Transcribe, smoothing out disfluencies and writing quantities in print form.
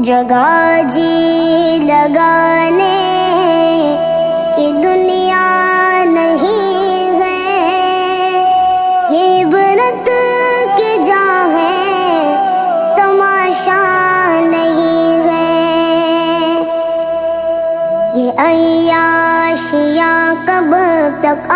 जगह जी लगाने की दुनिया नहीं है, ये इबरत की जहाँ है, तमाशा नहीं है। ये अय्याशियाँ कब तक